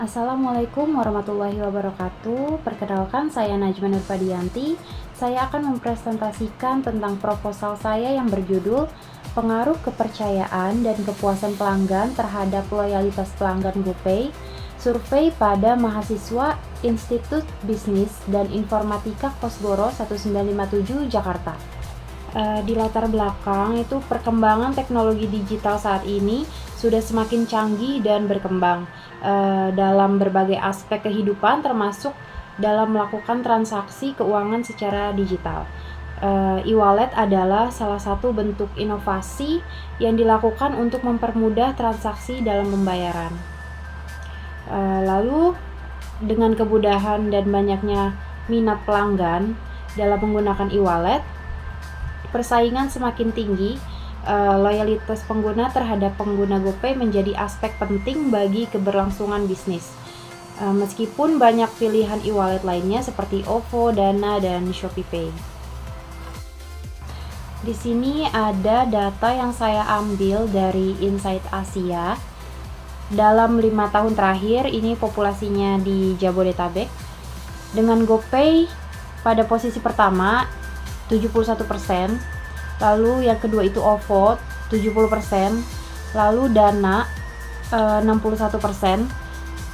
Assalamualaikum warahmatullahi wabarakatuh. Perkenalkan, saya Najma Nurfadianti. Saya akan mempresentasikan tentang proposal saya yang berjudul Pengaruh Kepercayaan dan Kepuasan Pelanggan Terhadap Loyalitas Pelanggan GoPay, Survei pada Mahasiswa Institut Bisnis dan Informatika Kosgoro 1957 Jakarta. Di latar belakang itu perkembangan teknologi digital saat ini sudah semakin canggih dan berkembang dalam berbagai aspek kehidupan, termasuk dalam melakukan transaksi keuangan secara digital. E-wallet adalah salah satu bentuk inovasi yang dilakukan untuk mempermudah transaksi dalam pembayaran. Lalu dengan kemudahan dan banyaknya minat pelanggan dalam menggunakan e-wallet, persaingan semakin tinggi. Loyalitas pengguna terhadap pengguna GoPay menjadi aspek penting bagi keberlangsungan bisnis. Meskipun banyak pilihan e-wallet lainnya seperti OVO, Dana, dan ShopeePay. Di sini ada data yang saya ambil dari Insight Asia. Dalam 5 tahun terakhir, ini populasinya di Jabodetabek. Dengan GoPay pada posisi pertama 71%, lalu yang kedua itu OVO 70%, lalu Dana 61%,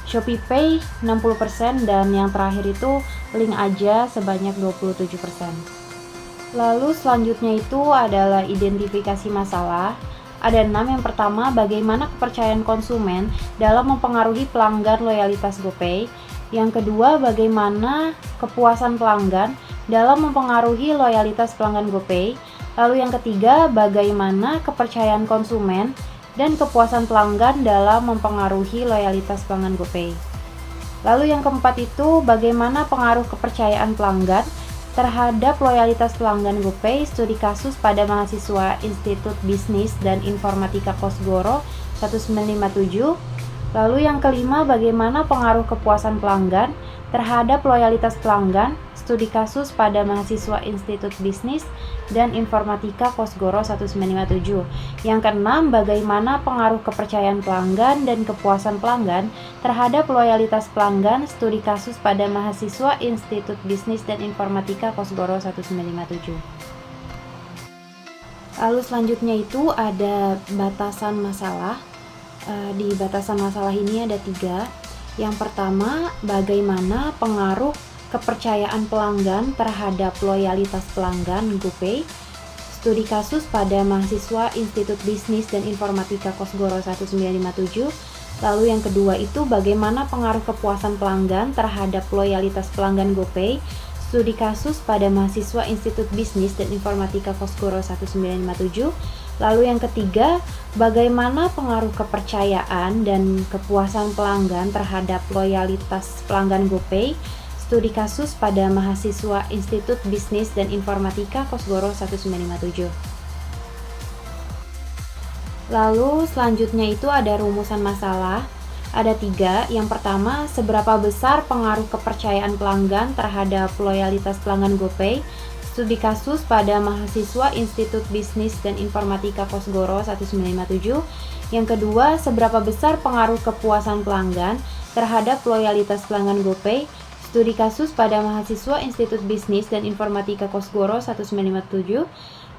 ShopeePay 60%, dan yang terakhir itu Link Aja sebanyak 27%. Lalu selanjutnya itu adalah identifikasi masalah. Ada 6. Yang pertama, bagaimana kepercayaan konsumen dalam mempengaruhi pelanggan loyalitas GoPay. Yang kedua, bagaimana kepuasan pelanggan dalam mempengaruhi loyalitas pelanggan GoPay. Lalu yang ketiga, bagaimana kepercayaan konsumen dan kepuasan pelanggan dalam mempengaruhi loyalitas pelanggan GoPay. Lalu yang keempat itu, bagaimana pengaruh kepercayaan pelanggan terhadap loyalitas pelanggan GoPay, studi kasus pada mahasiswa Institut Bisnis dan Informatika Kosgoro 1957. Lalu yang kelima, bagaimana pengaruh kepuasan pelanggan terhadap loyalitas pelanggan, studi kasus pada mahasiswa Institut Bisnis dan Informatika Kosgoro 1957. Yang keenam, bagaimana pengaruh kepercayaan pelanggan dan kepuasan pelanggan terhadap loyalitas pelanggan, studi kasus pada mahasiswa Institut Bisnis dan Informatika Kosgoro 1957. Lalu selanjutnya itu ada batasan masalah. Di batasan masalah ini ada 3. Yang pertama, bagaimana pengaruh kepercayaan pelanggan terhadap loyalitas pelanggan GoPay, studi kasus pada mahasiswa Institut Bisnis dan Informatika Kosgoro 1957. Lalu yang kedua itu bagaimana pengaruh kepuasan pelanggan terhadap loyalitas pelanggan GoPay, studi kasus pada mahasiswa Institut Bisnis dan Informatika Kosgoro 1957. Lalu yang ketiga, bagaimana pengaruh kepercayaan dan kepuasan pelanggan terhadap loyalitas pelanggan GoPay, studi kasus pada mahasiswa Institut Bisnis dan Informatika Kosgoro 1957. Lalu selanjutnya itu ada rumusan masalah. Ada 3. Yang pertama, seberapa besar pengaruh kepercayaan pelanggan terhadap loyalitas pelanggan GoPay, studi kasus pada mahasiswa Institut Bisnis dan Informatika Kosgoro 1957. Yang kedua, seberapa besar pengaruh kepuasan pelanggan terhadap loyalitas pelanggan GoPay, studi kasus pada mahasiswa Institut Bisnis dan Informatika Kosgoro 1957.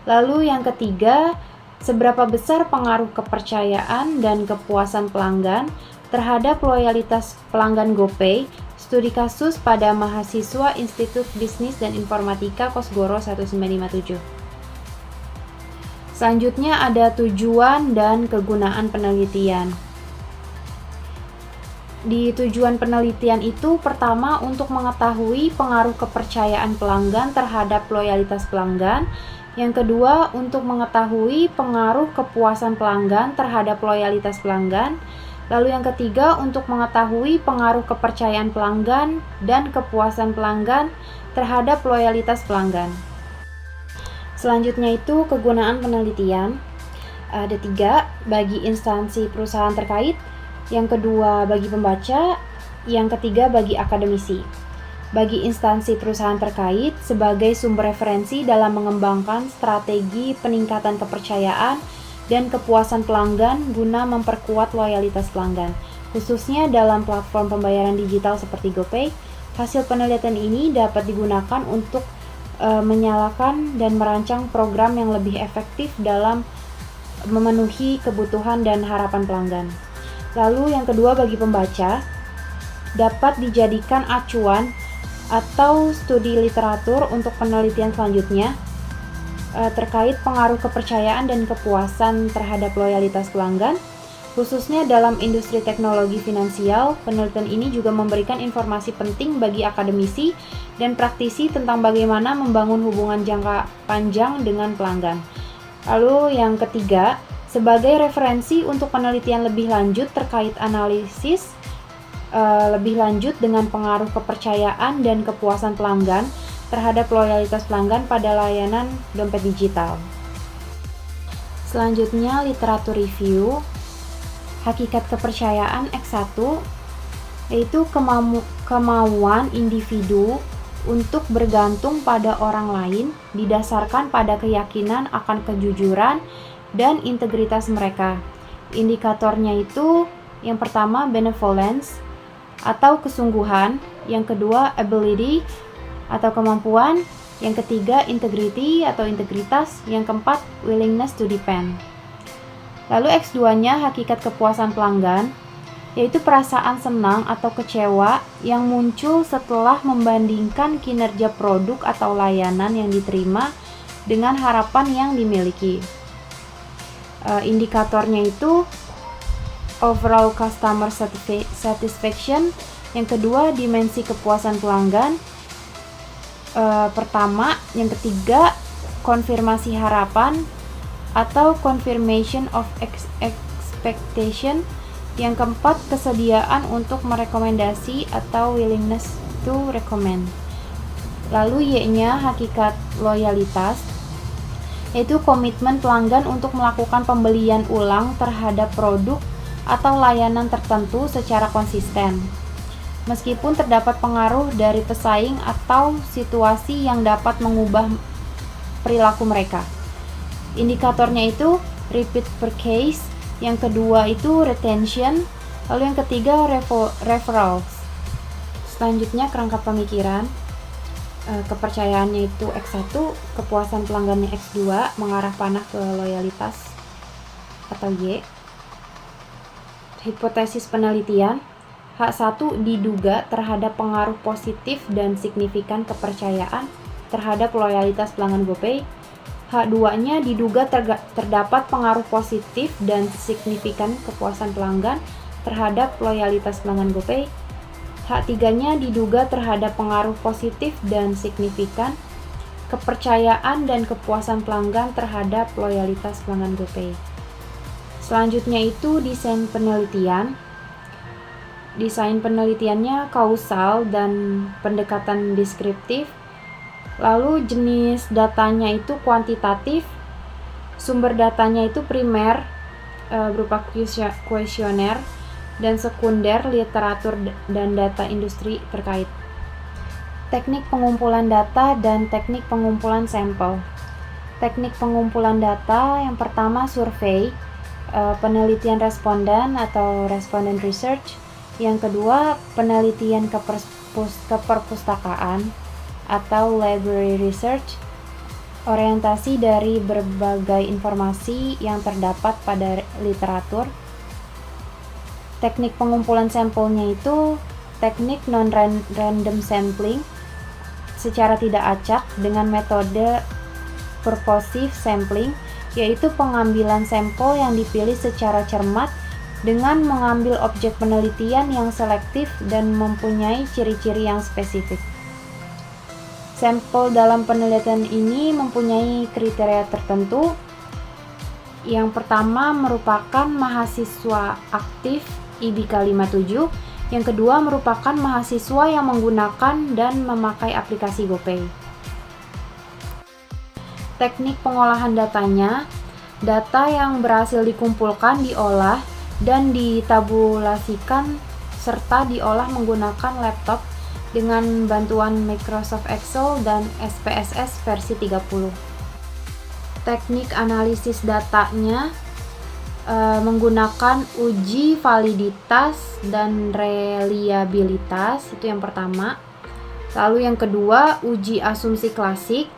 Lalu yang ketiga, seberapa besar pengaruh kepercayaan dan kepuasan pelanggan terhadap loyalitas pelanggan GoPay, studi kasus pada mahasiswa Institut Bisnis dan Informatika Kosgoro 1957. Selanjutnya ada tujuan dan kegunaan penelitian. Di tujuan penelitian itu, pertama untuk mengetahui pengaruh kepercayaan pelanggan terhadap loyalitas pelanggan. Yang kedua, untuk mengetahui pengaruh kepuasan pelanggan terhadap loyalitas pelanggan. Lalu yang ketiga, untuk mengetahui pengaruh kepercayaan pelanggan dan kepuasan pelanggan terhadap loyalitas pelanggan. Selanjutnya itu kegunaan penelitian. Ada 3, bagi instansi perusahaan terkait. Yang kedua, bagi pembaca. Yang ketiga, bagi akademisi. Bagi instansi perusahaan terkait sebagai sumber referensi dalam mengembangkan strategi peningkatan kepercayaan dan kepuasan pelanggan guna memperkuat loyalitas pelanggan. khususnya dalam platform pembayaran digital seperti GoPay. Hasil penelitian ini dapat digunakan untuk menyalakan dan merancang program yang lebih efektif dalam memenuhi kebutuhan dan harapan pelanggan. Lalu yang kedua, bagi pembaca, dapat dijadikan acuan atau studi literatur untuk penelitian selanjutnya terkait pengaruh kepercayaan dan kepuasan terhadap loyalitas pelanggan. Khususnya dalam industri teknologi finansial, penelitian ini juga memberikan informasi penting bagi akademisi dan praktisi tentang bagaimana membangun hubungan jangka panjang dengan pelanggan. Lalu yang ketiga, sebagai referensi untuk penelitian lebih lanjut terkait analisis lebih lanjut dengan pengaruh kepercayaan dan kepuasan pelanggan terhadap loyalitas pelanggan pada layanan dompet digital. Selanjutnya, literatur review. Hakikat kepercayaan X1 yaitu kemauan individu untuk bergantung pada orang lain didasarkan pada keyakinan akan kejujuran dan integritas mereka. Indikatornya itu yang pertama benevolence atau kesungguhan, yang kedua ability atau kemampuan, yang ketiga integrity atau integritas, yang keempat willingness to depend. Lalu X2-nya hakikat kepuasan pelanggan, yaitu perasaan senang atau kecewa yang muncul setelah membandingkan kinerja produk atau layanan yang diterima dengan harapan yang dimiliki. Indikatornya itu overall customer satisfaction, yang kedua dimensi kepuasan pelanggan, pertama, yang ketiga konfirmasi harapan atau confirmation of expectation, yang keempat kesediaan untuk merekomendasi atau willingness to recommend. Lalu Y-nya hakikat loyalitas, yaitu komitmen pelanggan untuk melakukan pembelian ulang terhadap produk atau layanan tertentu secara konsisten, meskipun terdapat pengaruh dari pesaing atau situasi yang dapat mengubah perilaku mereka. Indikatornya itu repeat purchase, yang kedua itu retention, lalu yang ketiga referrals. Selanjutnya kerangka pemikiran. Kepercayaannya itu X1, kepuasan pelanggannya X2, mengarah panah ke loyalitas atau Y. Hipotesis penelitian. H1 diduga terhadap pengaruh positif dan signifikan kepercayaan terhadap loyalitas pelanggan GoPay. H2-nya diduga terdapat pengaruh positif dan signifikan kepuasan pelanggan terhadap loyalitas pelanggan GoPay. H3-nya diduga terhadap pengaruh positif dan signifikan kepercayaan dan kepuasan pelanggan terhadap loyalitas pelanggan GoPay. Selanjutnya itu desain penelitian. Desain penelitiannya kausal dan pendekatan deskriptif. Lalu jenis datanya itu kuantitatif, sumber datanya itu primer berupa kuesioner, dan sekunder literatur dan data industri terkait. Teknik pengumpulan data dan teknik pengumpulan sampel. Teknik pengumpulan data yang pertama survei, penelitian responden atau respondent research. Yang kedua penelitian keperpustakaan atau library research, orientasi dari berbagai informasi yang terdapat pada literatur. Teknik pengumpulan sampelnya itu teknik non-random sampling secara tidak acak dengan metode purposive sampling, yaitu pengambilan sampel yang dipilih secara cermat dengan mengambil objek penelitian yang selektif dan mempunyai ciri-ciri yang spesifik. Sampel dalam penelitian ini mempunyai kriteria tertentu. Yang pertama merupakan mahasiswa aktif IBK 57, yang kedua merupakan mahasiswa yang menggunakan dan memakai aplikasi GoPay. Teknik pengolahan datanya, data yang berhasil dikumpulkan diolah dan ditabulasikan serta diolah menggunakan laptop dengan bantuan Microsoft Excel dan SPSS versi 30. Teknik analisis datanya menggunakan uji validitas dan reliabilitas, itu yang pertama. Lalu yang kedua, uji asumsi klasik.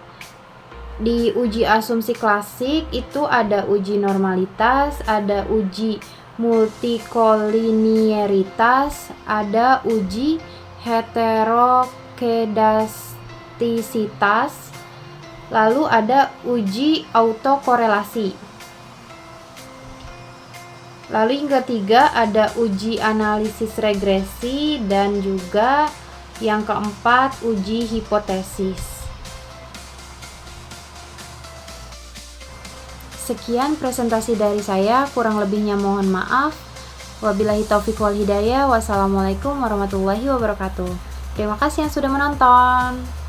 Di uji asumsi klasik itu ada uji normalitas, ada uji multikoliniaritas, ada uji heterokedastisitas, lalu ada uji autokorelasi. Lalu yang ketiga ada uji analisis regresi, dan juga yang keempat uji hipotesis. Sekian presentasi dari saya, kurang lebihnya mohon maaf. Wabillahi taufiq wal hidayah. Wassalamualaikum warahmatullahi wabarakatuh. Terima kasih yang sudah menonton.